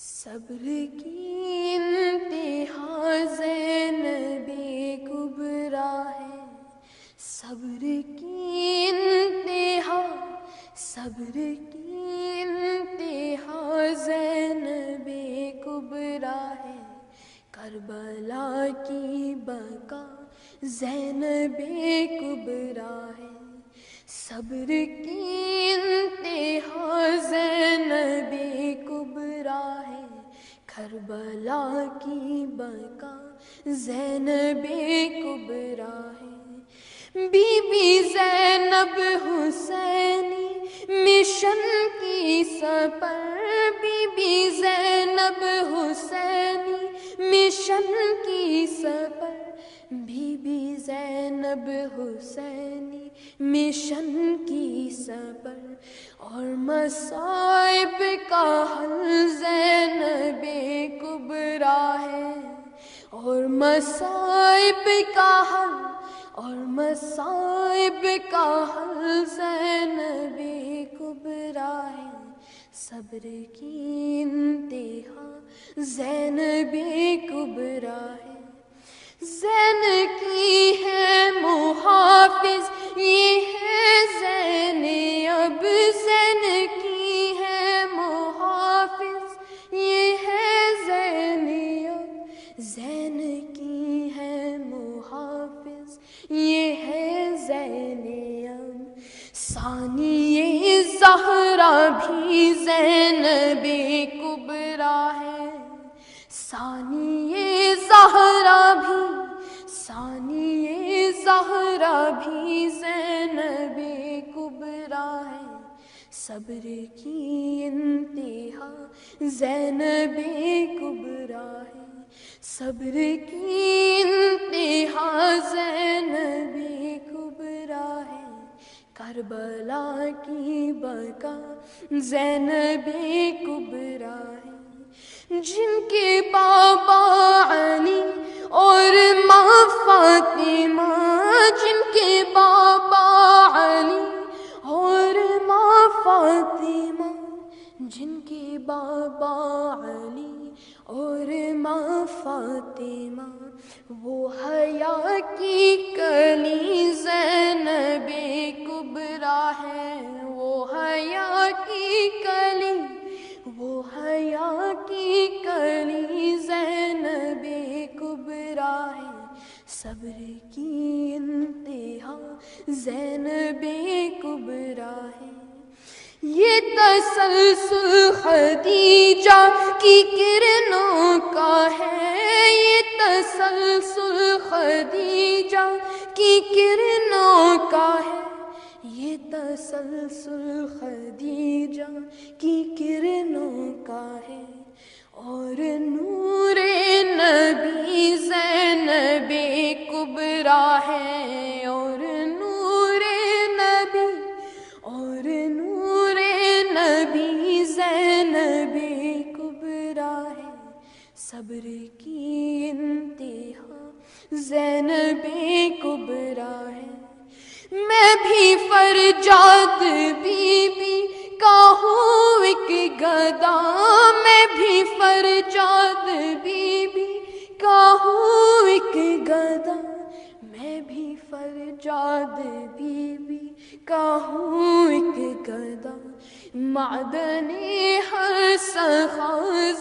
صبر کی انتہا زینب کبریٰ ہے، صبر کی انتہا، صبر کی انتہا زینب کبریٰ ہے، کربلا کی بقا زینب کبریٰ ہے، صبر کی انتہا زینب کبریٰ ہے، کربلا کی بقا زینب کبریٰ ہے، بی بی زینب حسینی مشن کی سپر، بی بی زینب حسینی مشن کی سپر، بی بی زینب حسینی مشن کی سپر، اور مصائب کا حل زینب کبریٰ ہے، اور مصائب کا حل، اور مصائب کا حل زینب کبریٰ ہے، صبر کی انتہا زینب کبریٰ ہے، زین کی ہے محافظ یہ ہے زین اب، زین کی ہے محافظ یہ ہے زین اب، زین کی ہے محافظ یہ ہے زین اب، ثانی زہرا بھی زینب کبریٰ ہے، ثانی زہرا بھی، ثانی زہرا بھی زینب کبریٰ ہے، صبر کی انتہا زینب کبریٰ ہے، صبر کی انتہا زینب کبریٰ ہے، کربلا کی بقا زینب کبریٰ ہے، جن کے بابا علی اور ماں فاطمہ، جن کے بابا علی اور ماں فاطمہ، جن کے بابا علی اور ماں فاطمہ، وہ حیا کی کلی زینب کبریٰ ہے، وہ حیا کی کلی، وہ حیا کی کلی زینب کبریٰ ہے، صبر کی انتہا زینب کبریٰ ہے، یہ تسلسل خدیجہ کی کرنوں کا ہے، یہ تسلسل خدیجہ کی کرنوں کا ہے، یہ تسلسل خدیجہ کی کرنوں کا ہے، اور نور نبی زینب کبریٰ ہے، اور نور نبی، اور نور نبی زینب کبریٰ ہے، صبر کی انتہا زینب کبریٰ ہے، میں بھی فرجاد بی بی کا ہوں ایک گدا، میں بھی فرجاد بی بی کا ہوں ایک گدا، میں بھی فرجاد بی بی کا ہوں ایک گدا، معدن ہر سخا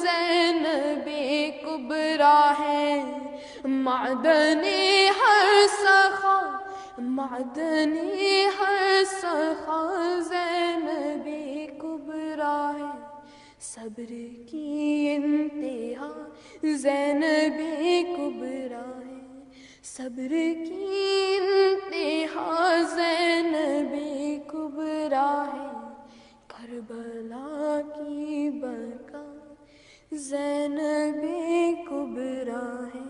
زینب کبریٰ ہے، معدن ہر سخا، معدن ہر سخا زینب کبریٰ ہے، صبر کی انتہا زینب کبریٰ ہے، صبر کی انتہا زینب کبریٰ ہے، کربلا کی بقا زینب کبریٰ ہے۔